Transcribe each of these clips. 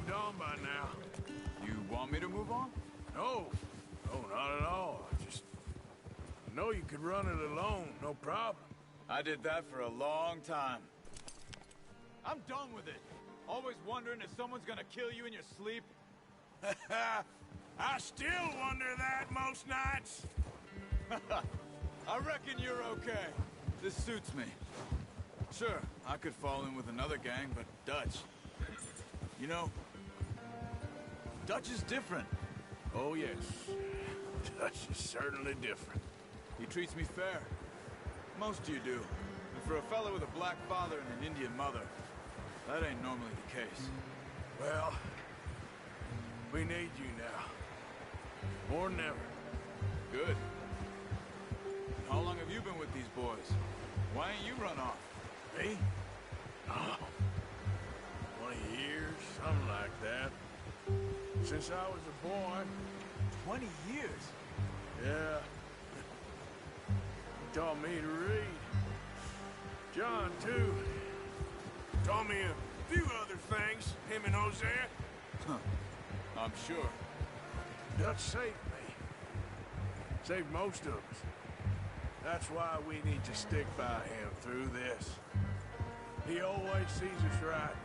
moved on by now. You want me to move on? No. No, not at all. I know you could run it alone, no problem. I did that for a long time. I'm done with it. Always wondering if someone's gonna kill you in your sleep. I still wonder that most nights. I reckon you're okay. This suits me. Sure, I could fall in with another gang, but Dutch... You know, Dutch is different. Oh, yes. Dutch is certainly different. He treats me fair. Most of you do. And for a fella with a black father and an Indian mother, that ain't normally the case. Well, we need you now. More than ever. Good. How long have you been with these boys? Why ain't you run off? Me? Oh, 20 years, something like that. Since I was a boy. 20 years? Yeah. He taught me to read. John, too. Taught me a few other things, him and Hosea. Huh. I'm sure. Dutch saved me. Saved most of us. That's why we need to stick by him through this. He always sees us right.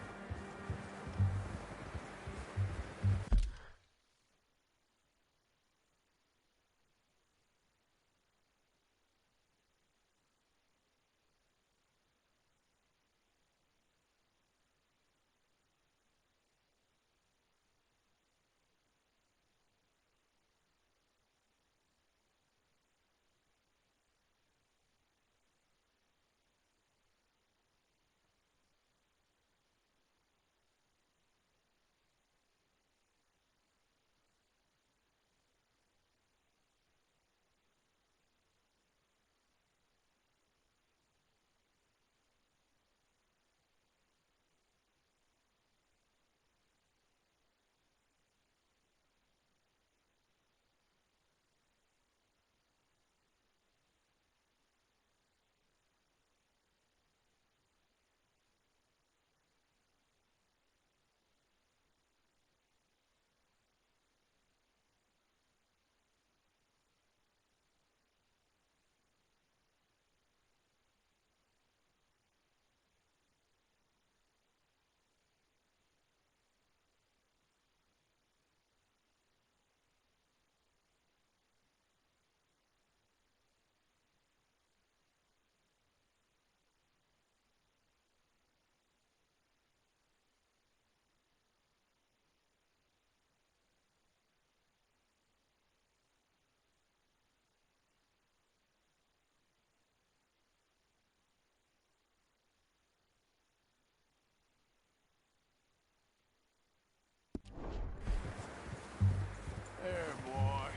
There, boy.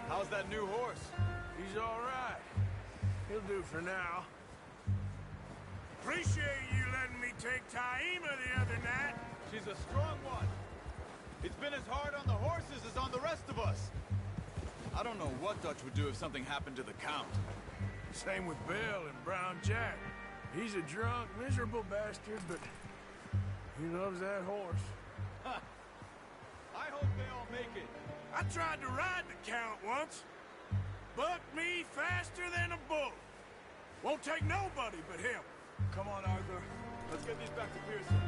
How's that new horse? He's all right. He'll do for now. Appreciate you letting me take Taima the other night. She's a strong one. It's been as hard on the horses as on the rest of us. I don't know what Dutch would do if something happened to the Count. Same with Bill and Brown Jack. He's a drunk, miserable bastard, but he loves that horse. I hope they all make it. I tried to ride the Count once. Bucked me faster than a bull. Won't take nobody but him. Come on, Arthur. Let's get these back to Pearson.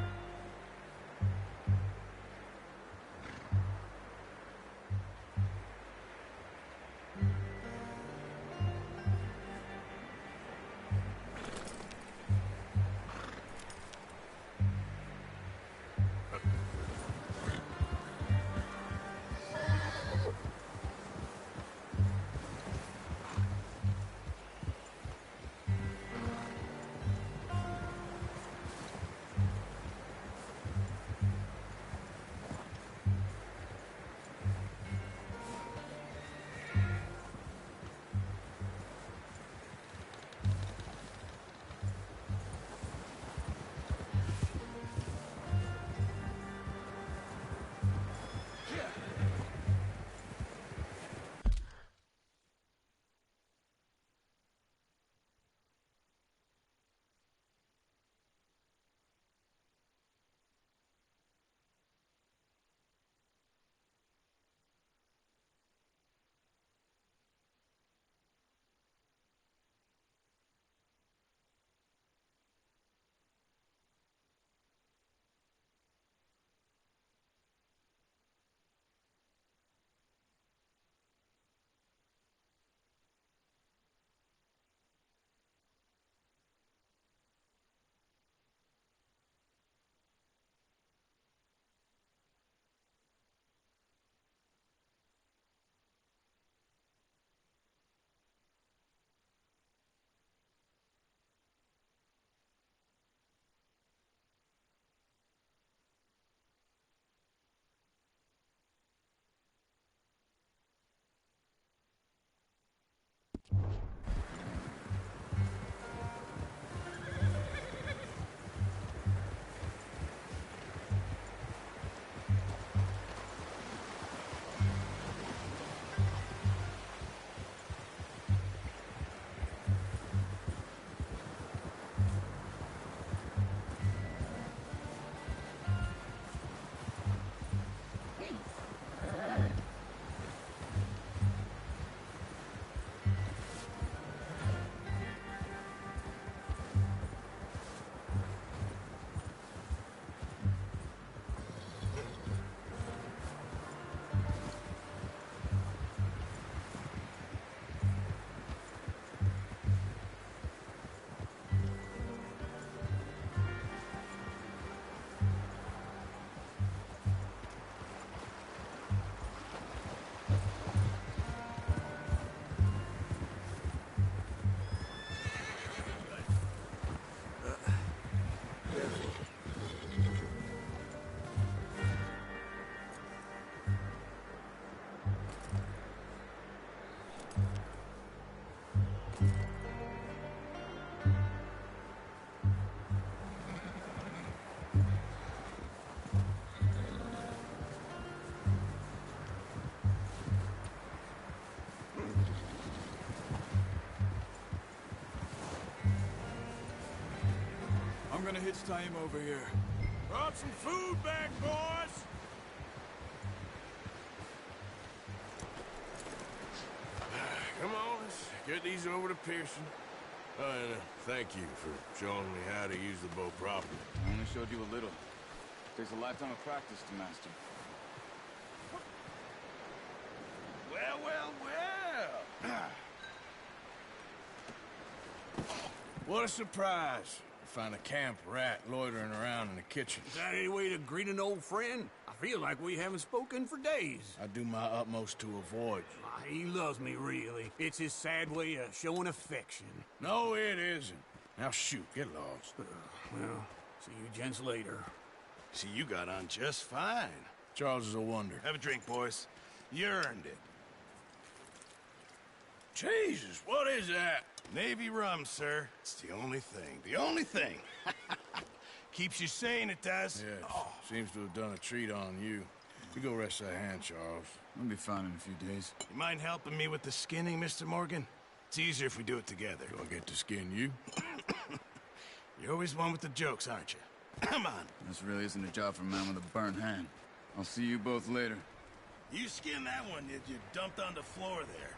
gonna hitch tie him over here. Brought some food back, boys! Come on, let's get these over to Pearson. And thank you for showing me how to use the bow properly. I only showed you a little. Takes a lifetime of practice to master. Well, well, well! What a surprise. Find a camp rat loitering around in the kitchen. Is that any way to greet an old friend? I feel like we haven't spoken for days. I do my utmost to avoid you. He loves me, really. It's his sad way of showing affection. No, it isn't. Now shoot, get lost. Well, see you gents later. See, you got on just fine. Charles is a wonder. Have a drink, boys. You earned it. Jesus, what is that? Navy rum, sir. It's the only thing. The only thing. Keeps you sane, it does. Yes, seems to have done a treat on you. You go rest that hand, Charles. I'll be fine in a few days. You mind helping me with the skinning, Mr. Morgan? It's easier if we do it together. Do I get to skin you? You're always one with the jokes, aren't you? Come on. This really isn't a job for a man with a burnt hand. I'll see you both later. You skinned that one, did you? Dumped on the floor there.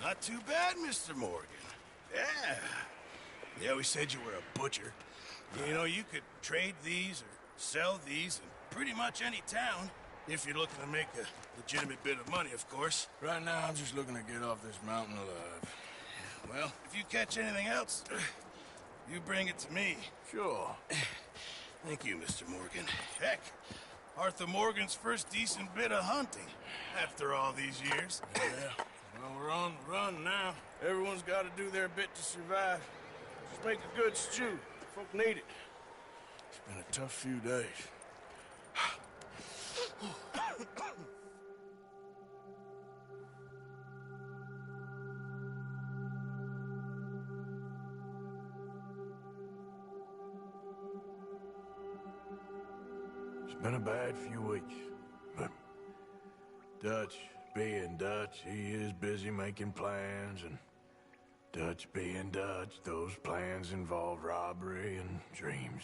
Not too bad, Mr. Morgan. Yeah. They always said you were a butcher. You know, you could trade these or sell these in pretty much any town, if you're looking to make a legitimate bit of money, of course. Right now, I'm just looking to get off this mountain alive. Well, if you catch anything else, you bring it to me. Sure. Thank you, Mr. Morgan. Heck, Arthur Morgan's first decent bit of hunting after all these years. Yeah. Well, we're on the run now. Everyone's got to do their bit to survive. Just make a good stew. Folk need it. It's been a tough few days. It's been a bad few weeks, but Dutch being Dutch, he is busy making plans, and Dutch being Dutch, those plans involve robbery and dreams.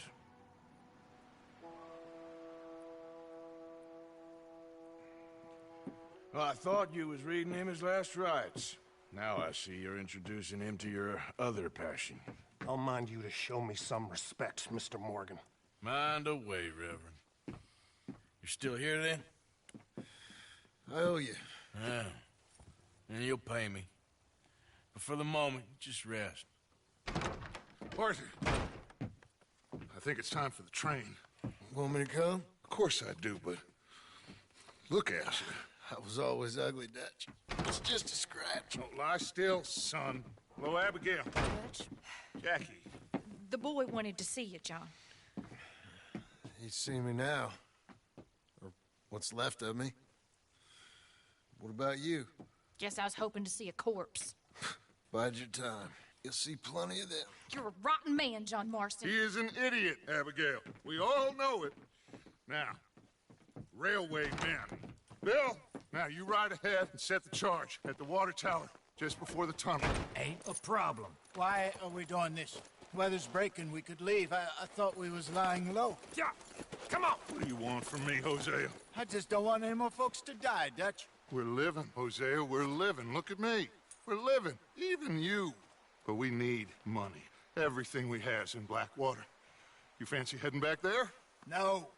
Well, I thought you was reading him his last rites. Now I see you're introducing him to your other passion. I'll mind you to show me some respect, Mr. Morgan. Mind away, Reverend. You're still here, then? I owe you. Yeah. And you'll pay me. But for the moment, just rest. Arthur, I think it's time for the train. Want me to come? Of course I do, but look at you. I was always ugly, Dutch. It's just a scratch. Don't lie still, son. Hello, Abigail. Dutch, Jackie. the boy wanted to see you, John. He's seen me now. Or what's left of me. What about you? Guess I was hoping to see a corpse. Bide your time. You'll see plenty of them. You're a rotten man, John Marston. He is an idiot, Abigail. We all know it. Now, railway men. Bill, now you ride ahead and set the charge at the water tower just before the tunnel. Ain't a problem. Why are we doing this? Weather's breaking. We could leave. I thought we was lying low. Yeah, come on. What do you want from me, Hosea? I just don't want any more folks to die, Dutch. We're living, Hosea. We're living. Look at me. We're living. Even you. But we need money. Everything we has in Blackwater. You fancy heading back there? No.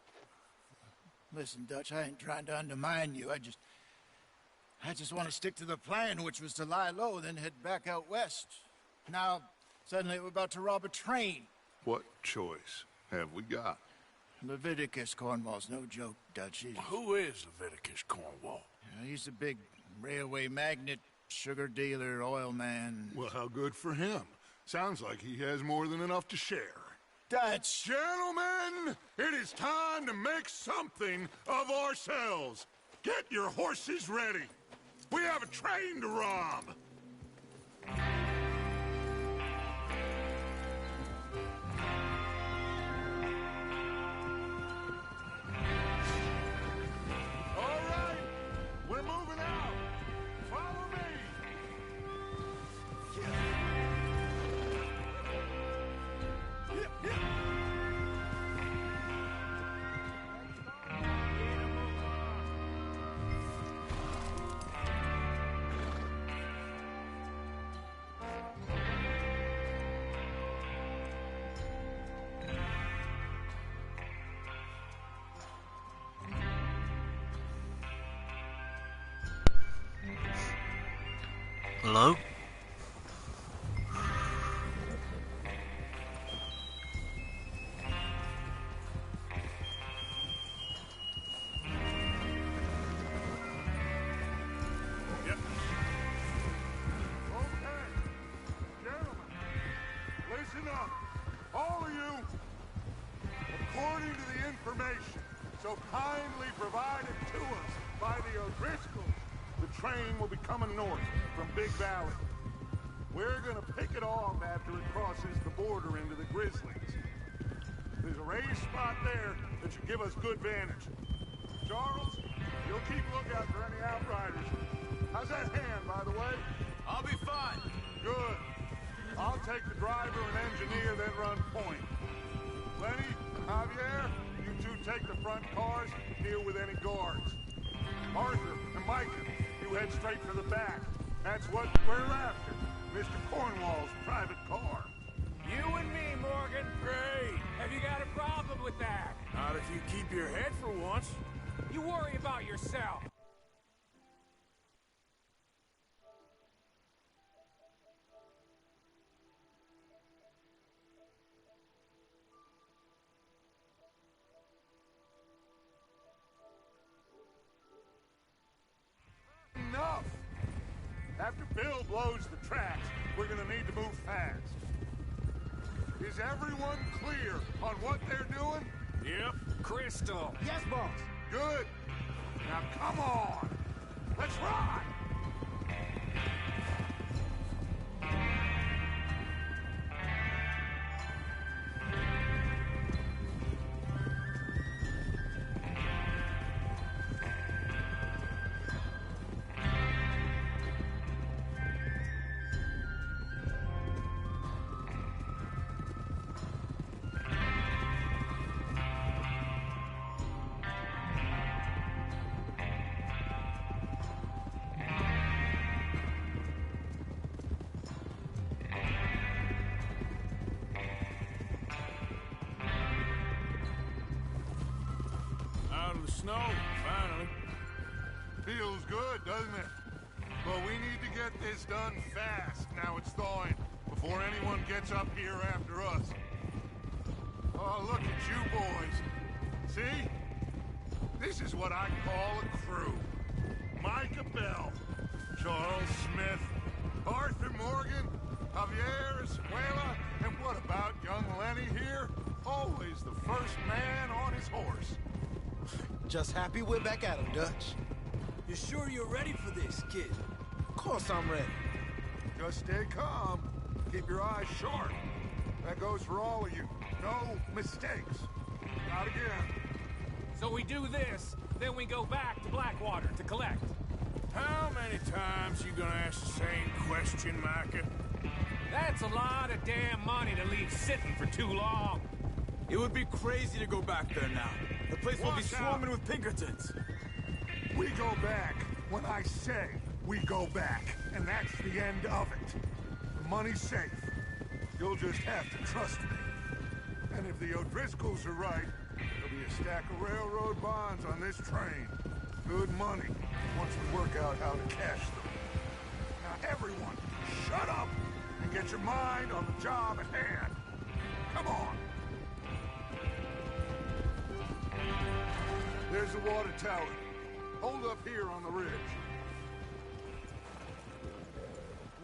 Listen, Dutch, I ain't trying to undermine you. I just want to stick to the plan, which was to lie low, then head back out west. Now, suddenly we're about to rob a train. What choice have we got? Leviticus Cornwall's no joke, Dutch. Who is Leviticus Cornwall? He's a big railway magnate, sugar dealer, oil man. Well, how good for him. Sounds like he has more than enough to share. Dutch! Gentlemen, it is time to make something of ourselves. Get your horses ready. We have a train to rob. Hello? Listen up, all of you. According to the information so kindly provided to us by the O'Driscolls, the train will be coming north from Big Valley. We're gonna pick it off after it crosses the border into the Grizzlies. There's a raised spot there that should give us good vantage. Charles, you'll keep lookout for any outriders. How's that hand, by the way? I'll be fine. Good. I'll take the driver and engineer, then run point. Lenny and Javier, you two take the front cars, deal with any guards. Arthur and Micah, you head straight for the back. That's what we're after. Mr. Cornwall's private car. You and me, Morgan. Great. Have you got a problem with that? Not if you keep your head for once. You worry about yourself. Enough! After Bill blows the tracks, we're gonna need to move fast. Is everyone clear on what they're doing? Yep. Crystal. Yes, boss. Good. Now come on! Let's ride! Out of the snow, finally. Feels good, doesn't it? But we need to get this done fast, now it's thawing, before anyone gets up here after us. Oh, look at you boys. See? This is what I call a crew. Micah Bell, Charles Smith, Arthur Morgan, Javier Escuela, and what about young Lenny here? Always the first man on his horse. Just happy we're back at him, Dutch. You sure you're ready for this, kid? Of course I'm ready. Just stay calm. Keep your eyes sharp. That goes for all of you. No mistakes. Not again. So we do this, then we go back to Blackwater to collect. How many times you gonna ask the same question, Micah? That's a lot of damn money to leave sitting for too long. It would be crazy to go back there now. The place will be Watch out. swarming with Pinkertons. We go back when I say we go back, and that's the end of it. The money's safe. You'll just have to trust me. And if the O'Driscolls are right, there'll be a stack of railroad bonds on this train. Good money, once we work out how to cash them. Now everyone, shut up and get your mind on the job at hand. Come on. There's the water tower. Hold up here on the ridge.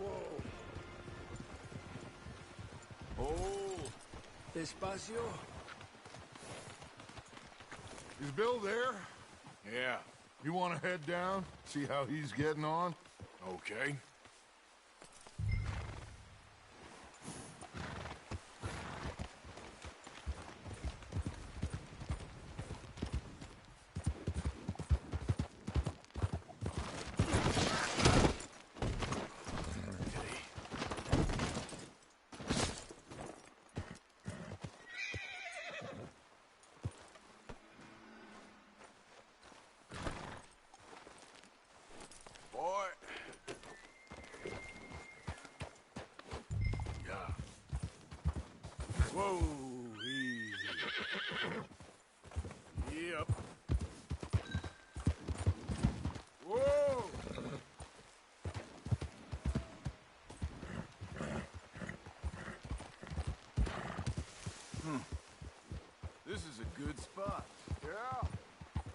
Whoa. Oh. Despacio. Is Bill there? Yeah. You want to head down? See how he's getting on? Okay. Boy. Yeah. Whoa, easy. Yep. Whoa. good spot. Yeah.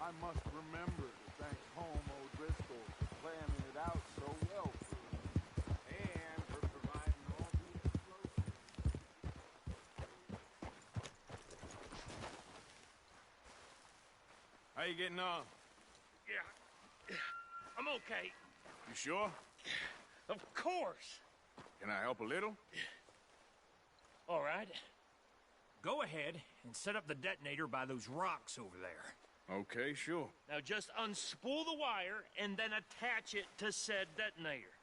I must remember to thank Home O'Driscoll for planning it out so well for us. And for providing all the explosives. How you getting on? Yeah. I'm okay. You sure? Of course. Can I help a little? All right. Go ahead and set up the detonator by those rocks over there. Okay, sure. Now just unspool the wire and then attach it to said detonator.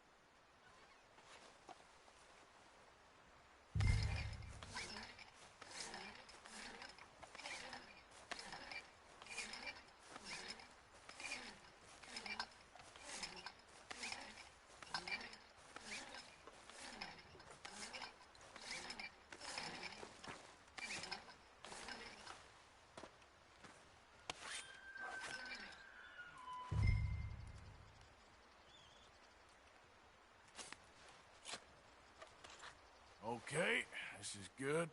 Okay, this is good.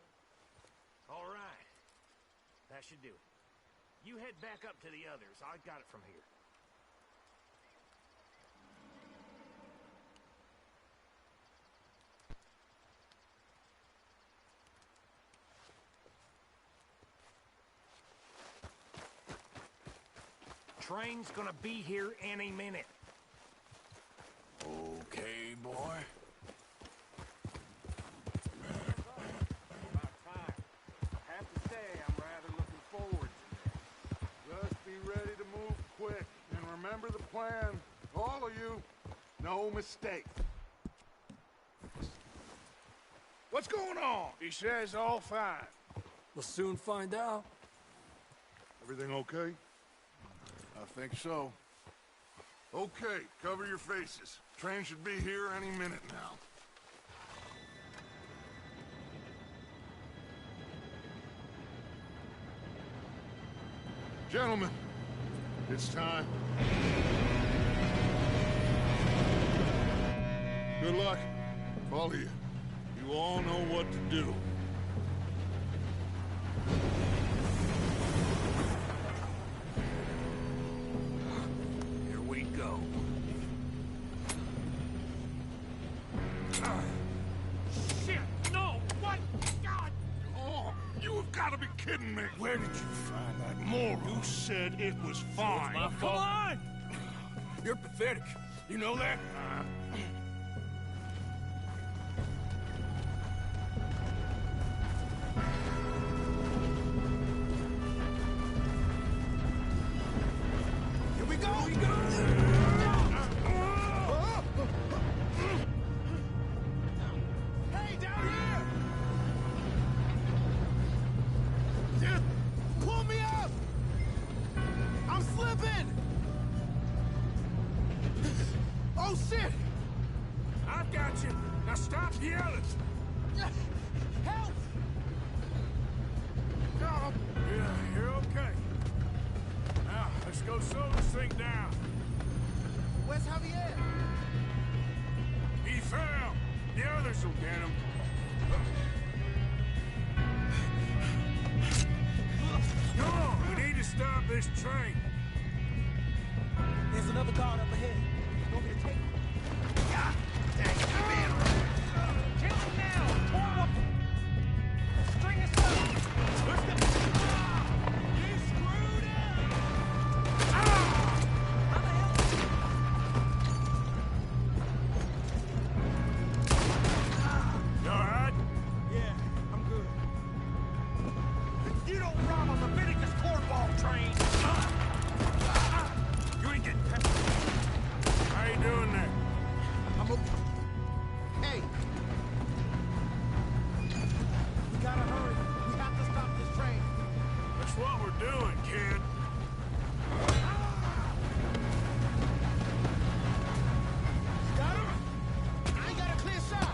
All right. That should do it. You head back up to the others. I got it from here. Train's gonna be here any minute. Okay, boy. About time. I have to say, I'm rather looking forward to this. Just be ready to move quick. And remember the plan. All of you. No mistake. What's going on? He says all fine. We'll soon find out. Everything okay? I think so. Okay, cover your faces. Train should be here any minute now. Gentlemen, it's time. Good luck. All of you. You all know what to do. Here we go. Shit! No! What? God! Oh, you have got to be kidding me. Where did you find that moron? You said it was fine. My fault. on! You're pathetic. You know that? Here we go! Here we go! Hey, down here! Pull me up! I'm slipping! Oh, shit! I've got you. Now stop yelling. Help! Yeah, you're okay. Now, let's go slow this thing down. Where's Javier? He fell. The others will get him. Come on, we need to stop this train. There's another guard up ahead. You want me to take him? God dang it, man! Kill him now! Pour him up! String us up! Let's go! You screwed up! How the hell? You all right? Yeah, I'm good. You don't rob a Leviticus cornball train! You ain't getting past. How you doing there? I'm okay. Hey! We gotta hurry. We have to stop this train. That's what we're doing, kid. Got him? I ain't got a clear shot.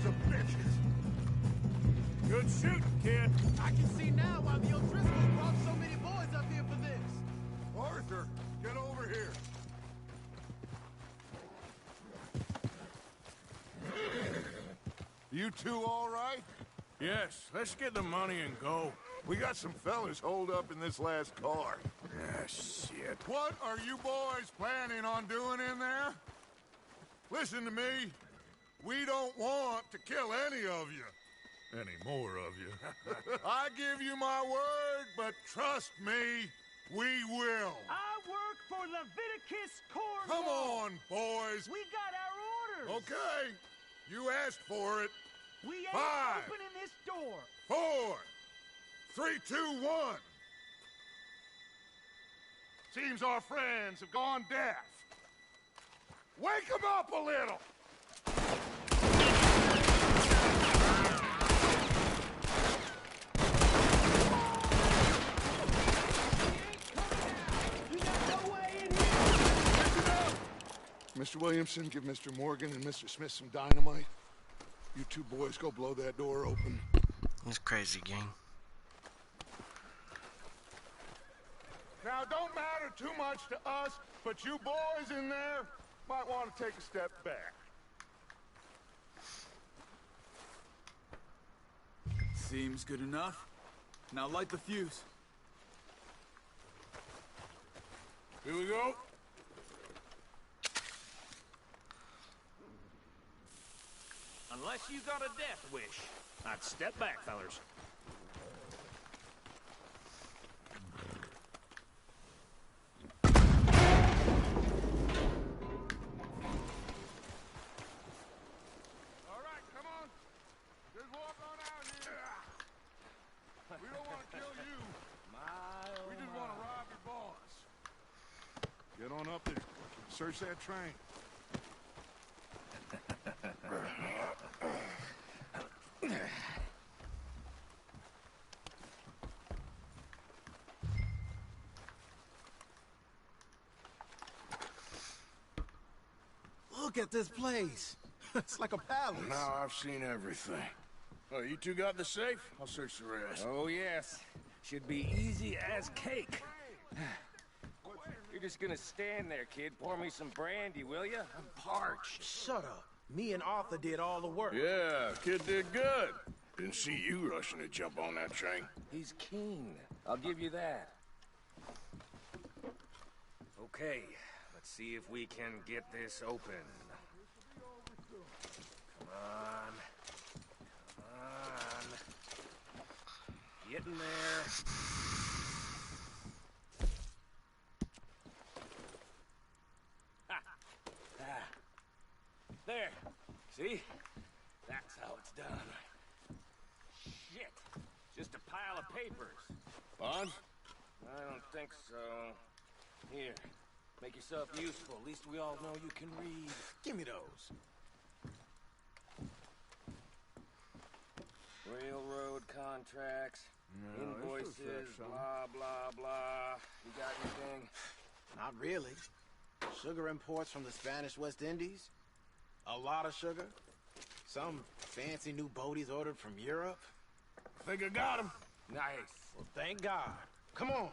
sons of bitches! Good shooting, kid. I can see now why the O'Driscolls brought so many boys up here for this. Arthur, get over here. You two all right? Yes, let's get the money and go. We got some fellas holed up in this last car. Ah, shit. What are you boys planning on doing in there? Listen to me. We don't want to kill any of you. Any more of you. I give you my word, but trust me, we will. I work for Leviticus Corps. Come on, boys. We got our orders. Okay. You asked for it. We ain't 5, opening this door. 4, 3, 2, 1. Seems our friends have gone deaf. Wake them up a little. Mr. Williamson, give Mr. Morgan and Mr. Smith some dynamite. You two boys go blow that door open. It's crazy, gang. Now, don't matter too much to us, but you boys in there might want to take a step back. Seems good enough. Now light the fuse. Here we go. Unless you got a death wish. I'd step back, fellers. All right, come on. Just walk on out here. We don't want to kill you. We just want to rob your boss. Get on up there. Search that train. Look at this place. It's like a palace. Now I've seen everything. Oh, you two got the safe? I'll search the rest. Oh, yes. Should be easy as cake. You're just gonna stand there, kid. Pour me some brandy, will you? I'm parched. Shut up. Me and Arthur did all the work. Yeah, kid did good. Didn't see you rushing to jump on that train. He's keen. I'll give you that. Okay, let's see if we can get this open. Come on. Come on. Get in there. There. See? That's how it's done. Shit. Just a pile of papers. Bonds? I don't think so. Here. Make yourself useful. At least we all know you can read. Give me those. Railroad contracts, No, invoices, this looks like something. blah, blah, blah. You got anything? Not really. Sugar imports from the Spanish West Indies. A lot of sugar. Some fancy new boaties ordered from Europe. Think I got him. Nice. Well, thank God. Come on.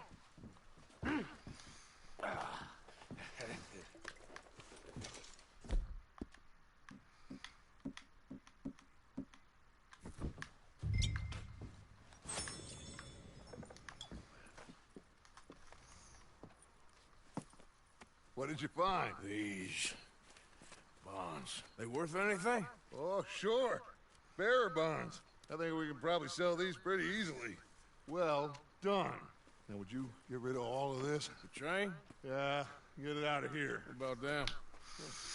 What did you find? These bonds. They worth anything? Oh, sure. Bearer bonds. I think we can probably sell these pretty easily. Well done. Now, would you get rid of all of this? The train? Yeah, get it out of here. What about them?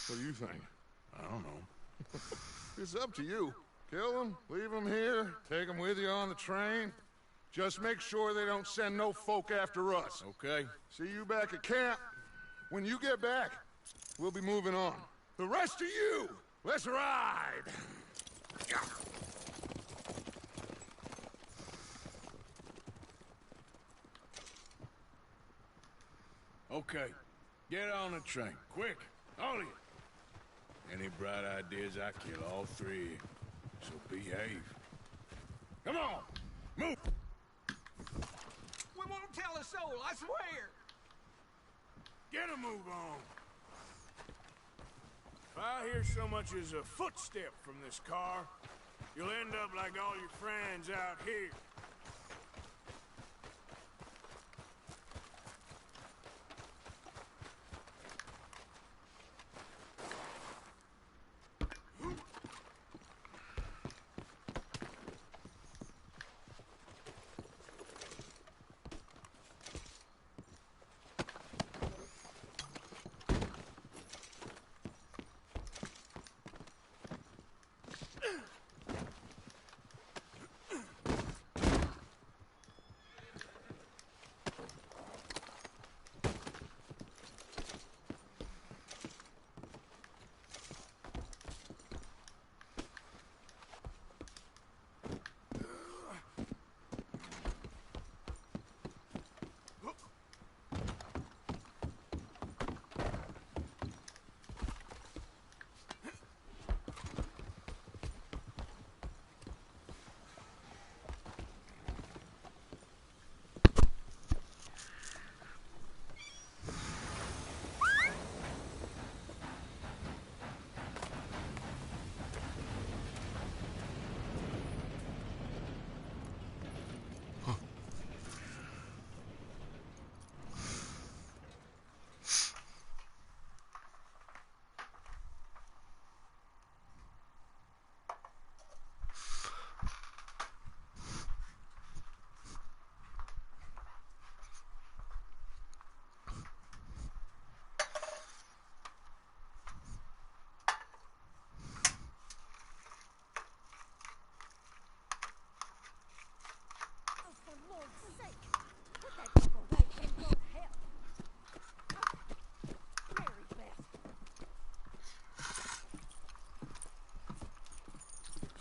What do you think? I don't know. It's up to you. Kill them, leave them here, take them with you on the train. Just make sure they don't send no folk after us. Okay. See you back at camp. When you get back, we'll be moving on. The rest of you, let's ride! Okay. Get on the train. Quick. All of you. Any bright ideas, I kill all three. so behave. Come on, move! We won't tell a soul, I swear! Get a move on. If I hear so much as a footstep from this car, you'll end up like all your friends out here.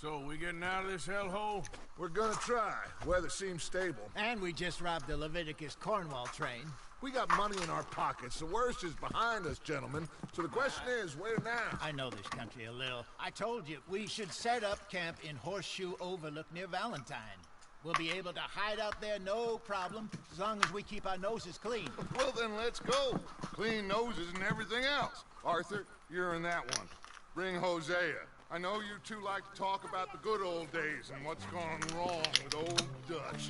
So, we getting out of this hellhole? We're gonna try. Weather seems stable. And we just robbed the Leviticus Cornwall train. We got money in our pockets. The worst is behind us, gentlemen. So the question is, where now? I know this country a little. I told you, we should set up camp in Horseshoe Overlook near Valentine. We'll be able to hide out there, no problem, as long as we keep our noses clean. Well, then let's go. Clean noses and everything else. Arthur, you're in that one. Bring Hosea. I know you two like to talk about the good old days and what's gone wrong with old Dutch.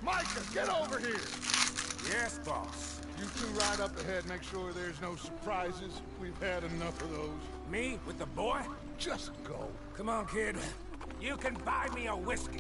Micah, get over here! Yes, boss. You two ride up ahead, make sure there's no surprises. We've had enough of those. Me? With the boy? Just go. Come on, kid. You can buy me a whiskey.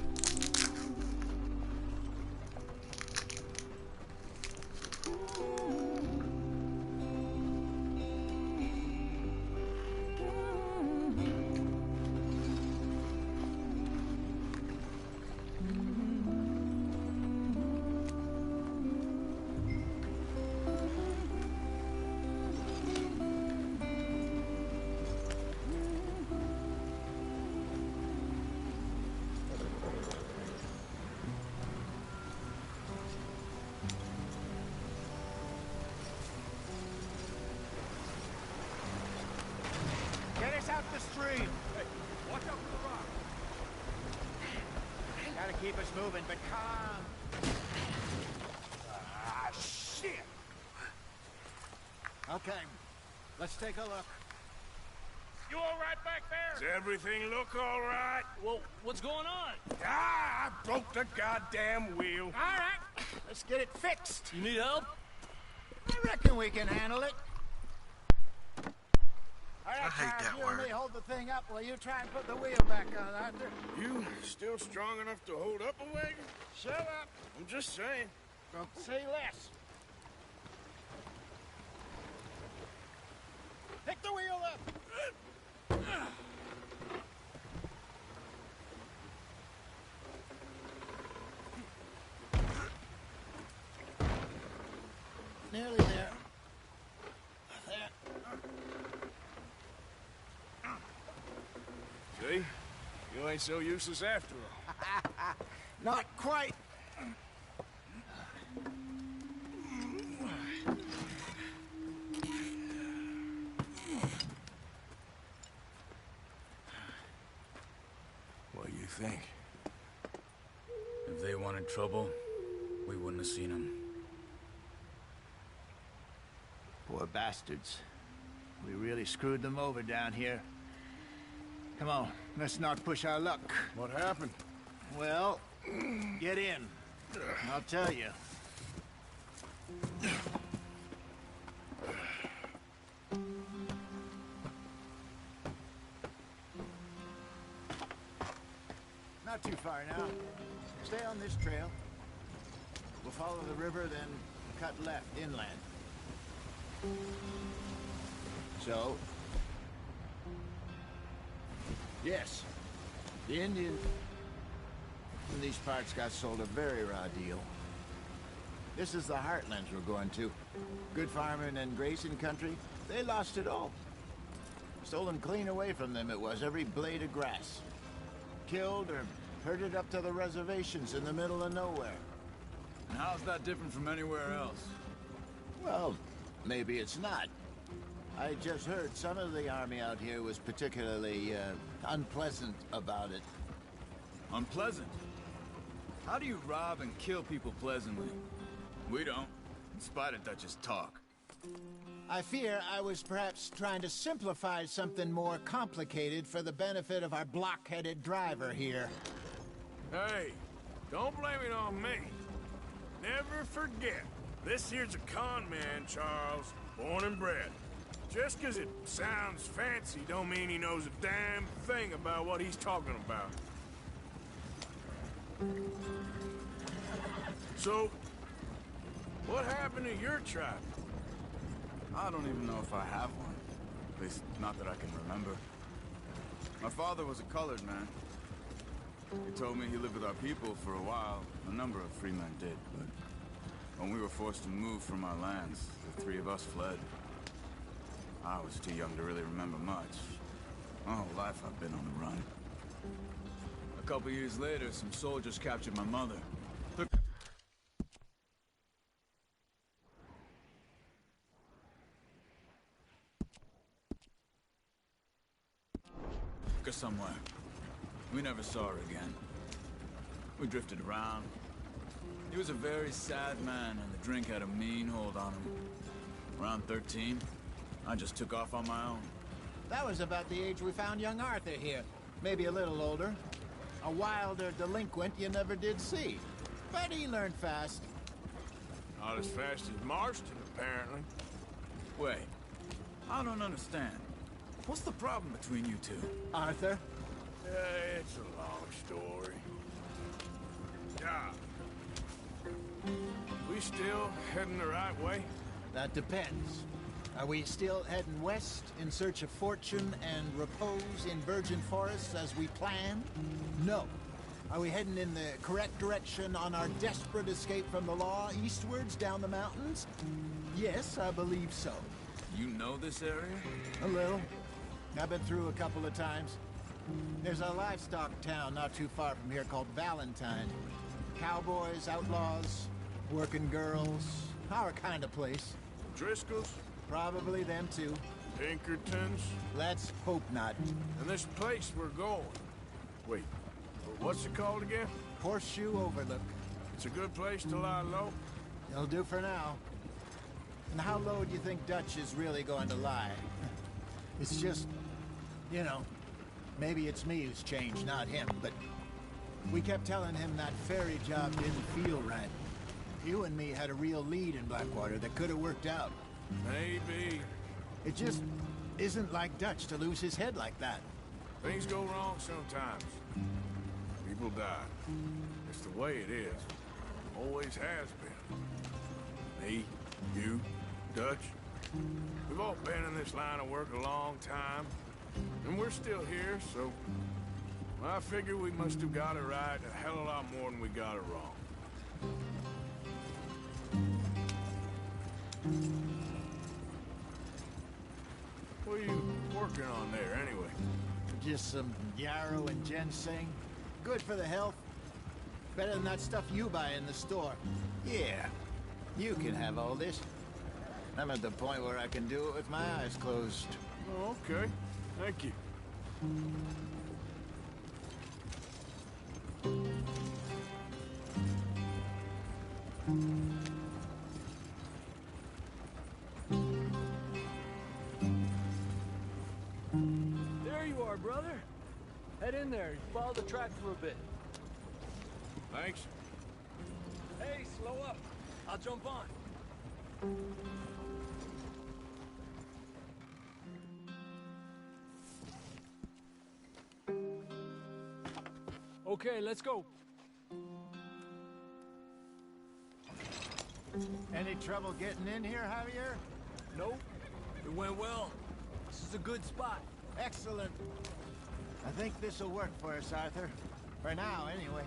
Out the stream. Hey, watch out for the rock. Gotta keep us moving, but calm. Ah, shit! Okay, Let's take a look. You all right back there? Does everything look all right? Well, what's going on? Ah, I broke the goddamn wheel. All right, let's get it fixed. You need help? I reckon we can handle it. All right, I hate Charles, that you and word. me hold the thing up while you try and put the wheel back on, Arthur. You still strong enough to hold up a wagon? Shut up. I'm just saying. Don't say less. Pick the wheel up. Nearly there. There. See? You ain't so useless after all. Not quite. What do you think? If they wanted trouble, we wouldn't have seen them. Poor bastards. We really screwed them over down here. Come on, let's not push our luck. What happened? Well, get in. I'll tell you. Not too far now. Stay on this trail. We'll follow the river, then cut left inland. So, yes, the Indian in these parts got sold a very raw deal. This is the heartlands we're going to. Good farming and grazing country, they lost it all. Stolen clean away from them it was, every blade of grass. Killed or herded up to the reservations in the middle of nowhere. And how's that different from anywhere else? Well, maybe it's not. I just heard some of the army out here was particularly unpleasant about it. Unpleasant? How do you rob and kill people pleasantly? We don't, in spite of Dutch's talk. I fear I was perhaps trying to simplify something more complicated for the benefit of our block-headed driver here. Hey, don't blame it on me. Never forget, this here's a con man, Charles, born and bred. Just 'cause it sounds fancy don't mean he knows a damn thing about what he's talking about. So, what happened to your tribe? I don't even know if I have one. At least, not that I can remember. My father was a colored man. He told me he lived with our people for a while. A number of free men did, but when we were forced to move from our lands, the three of us fled. I was too young to really remember much. My whole life I've been on the run. A couple years later, some soldiers captured my mother. Took her somewhere. We never saw her again. We drifted around. He was a very sad man, and the drink had a mean hold on him. Around 13, I just took off on my own. That was about the age we found young Arthur here. Maybe a little older. A wilder delinquent you never did see. But he learned fast. Not as fast as Marston, apparently. Wait, I don't understand. What's the problem between you two? Arthur? It's a long story. Yeah. We still heading the right way? That depends. Are we still heading west in search of fortune and repose in virgin forests as we planned? No. Are we heading in the correct direction on our desperate escape from the law eastwards down the mountains? Yes, I believe so. You know this area? A little. I've been through a couple of times. There's a livestock town not too far from here called Valentine. Cowboys, outlaws, working girls, our kind of place. Driscoll's? Probably them too. Pinkertons? Let's hope not. And this place we're going. Wait, what's it called again? Horseshoe Overlook. It's a good place to lie low? It'll do for now. And how low do you think Dutch is really going to lie? It's just, you know, maybe it's me who's changed, not him, but we kept telling him that ferry job didn't feel right. You and me had a real lead in Blackwater that could have worked out. Maybe. It just isn't like Dutch to lose his head like that. Things go wrong sometimes. People die. It's the way it is. Always has been. Me, you, Dutch. We've all been in this line of work a long time. And we're still here, so... I figure we must have got it right a hell of a lot more than we got it wrong. What are you working on there, anyway? Just some yarrow and ginseng. Good for the health. Better than that stuff you buy in the store. Yeah, you can have all this. I'm at the point where I can do it with my eyes closed. Oh, okay. Thank you. There you are, brother. Head in there. Follow the track for a bit. Thanks. Hey, slow up. I'll jump on. Okay, let's go. Any trouble getting in here, Javier? Nope. It went well. This is a good spot. Excellent. I think this'll work for us, Arthur. For now, anyway.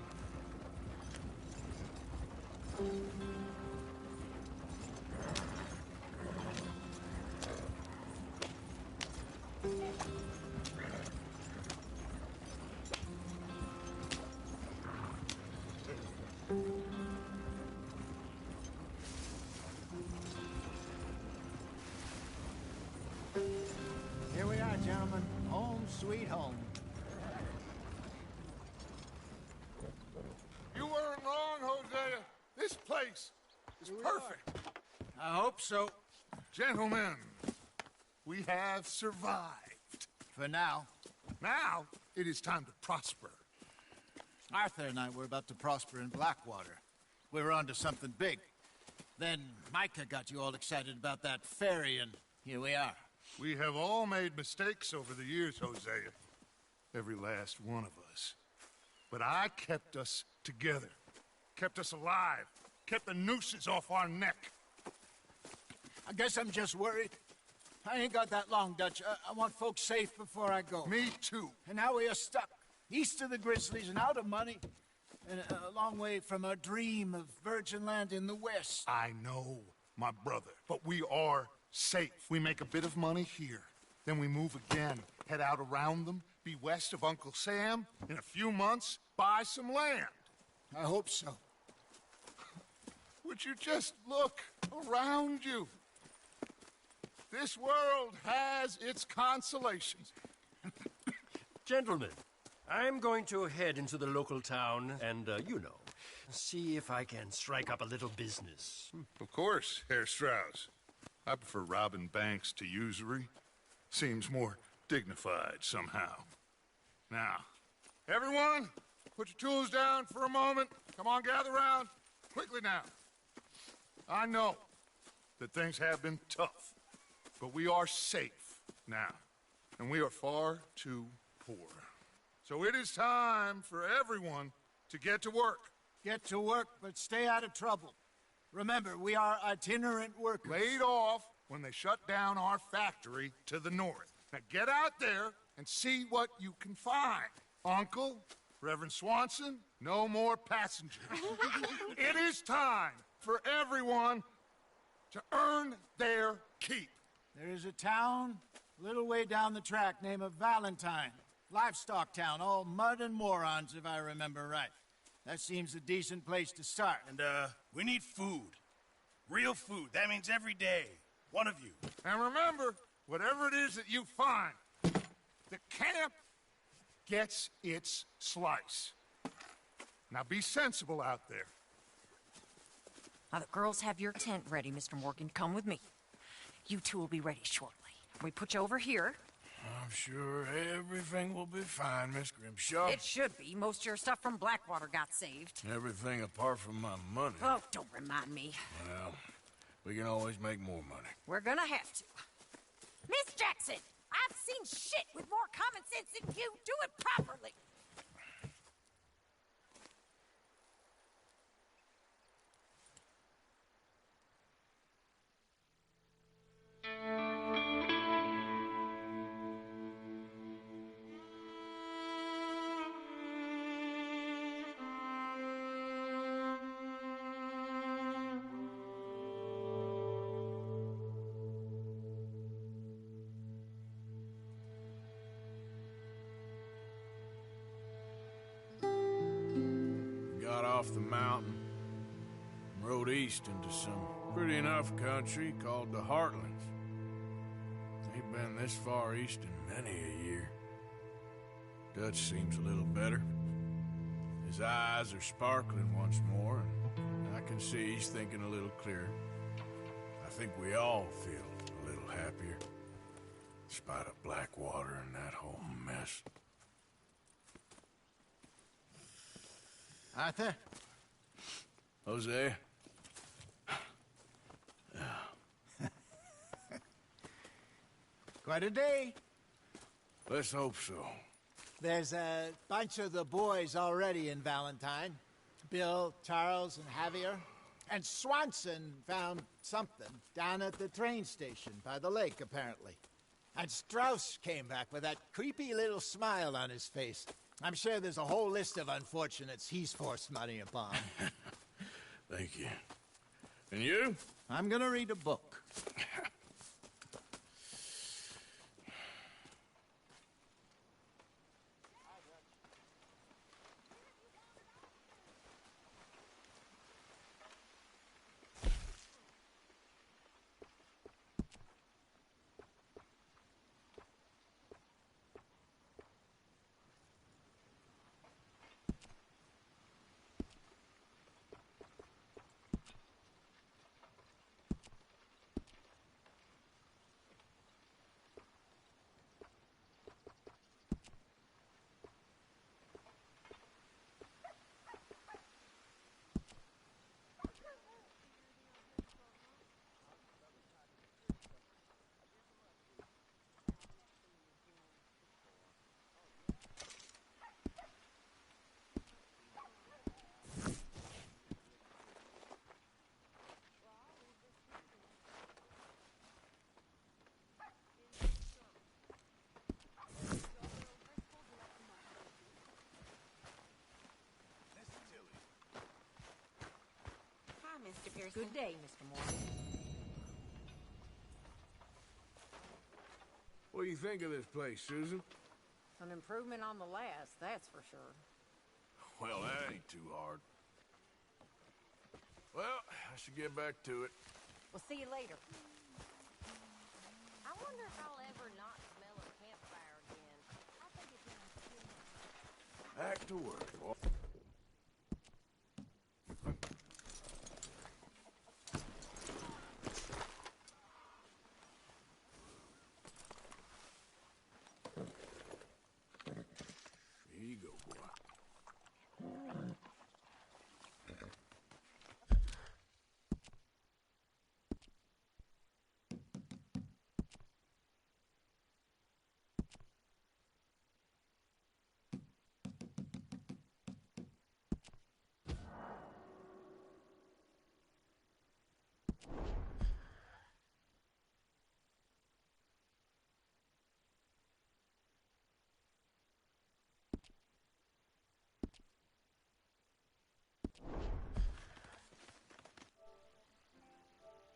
Here we are, gentlemen. Home sweet home. You weren't wrong, Hosea. This place is perfect. I hope so. Gentlemen, we have survived. For now. Now, it is time to prosper. Arthur and I were about to prosper in Blackwater. We were onto something big. Then Micah got you all excited about that ferry, and here we are. We have all made mistakes over the years, Hosea. Every last one of us. But I kept us together. Kept us alive. Kept the nooses off our neck. I guess I'm just worried. I ain't got that long, Dutch. I want folks safe before I go. Me too. And now we are stuck. East of the Grizzlies and out of money. And a long way from our dream of virgin land in the west. I know, my brother. But we are safe. We make a bit of money here. Then we move again. Head out around them. Be west of Uncle Sam. In a few months, buy some land. I hope so. Would you just look around you? This world has its consolations. Gentlemen, I'm going to head into the local town and, you know, see if I can strike up a little business. Of course, Herr Strauss. I prefer robbing banks to usury. Seems more dignified somehow. Now, everyone, put your tools down for a moment. Come on, gather round. Quickly now. I know that things have been tough, but we are safe now, and we are far too poor. So it is time for everyone to get to work. Get to work, but stay out of trouble. Remember, we are itinerant workers. Laid off when they shut down our factory to the north. Now get out there and see what you can find. Uncle, Reverend Swanson, no more passengers. It is time for everyone to earn their keep. There is a town a little way down the track named Valentine. Livestock town, all mud and morons, if I remember right. That seems a decent place to start. And, we need food. Real food. That means every day. One of you. And remember, whatever it is that you find, the camp gets its slice. Now be sensible out there. Now, the girls have your tent ready, Mr. Morgan. Come with me. You two will be ready shortly. We put you over here. I'm sure everything will be fine, Miss Grimshaw. It should be. Most of your stuff from Blackwater got saved. Everything apart from my money. Oh, don't remind me. Well, we can always make more money. We're gonna have to. Miss Jackson, I've seen shit with more common sense than you. Do it properly. Got off the mountain and rode east into some pretty enough country called the Heartlands. Ain't been this far east in many a year. Dutch seems a little better. His eyes are sparkling once more, and I can see he's thinking a little clearer. I think we all feel a little happier, in spite of Blackwater and that whole mess. Arthur? Jose? Quite a day. Let's hope so. There's a bunch of the boys already in Valentine. Bill, Charles, and Javier. And Swanson found something down at the train station by the lake, apparently. And Strauss came back with that creepy little smile on his face. I'm sure there's a whole list of unfortunates he's forced money upon. Thank you. And you? I'm gonna read a book. Mr. Pearson. Good day, Mr. Morgan. What do you think of this place, Susan? An improvement on the last, that's for sure. Well, that ain't too hard. Well, I should get back to it. We'll see you later. I wonder if I'll ever not smell a campfire again. I think it's Back to work, boy.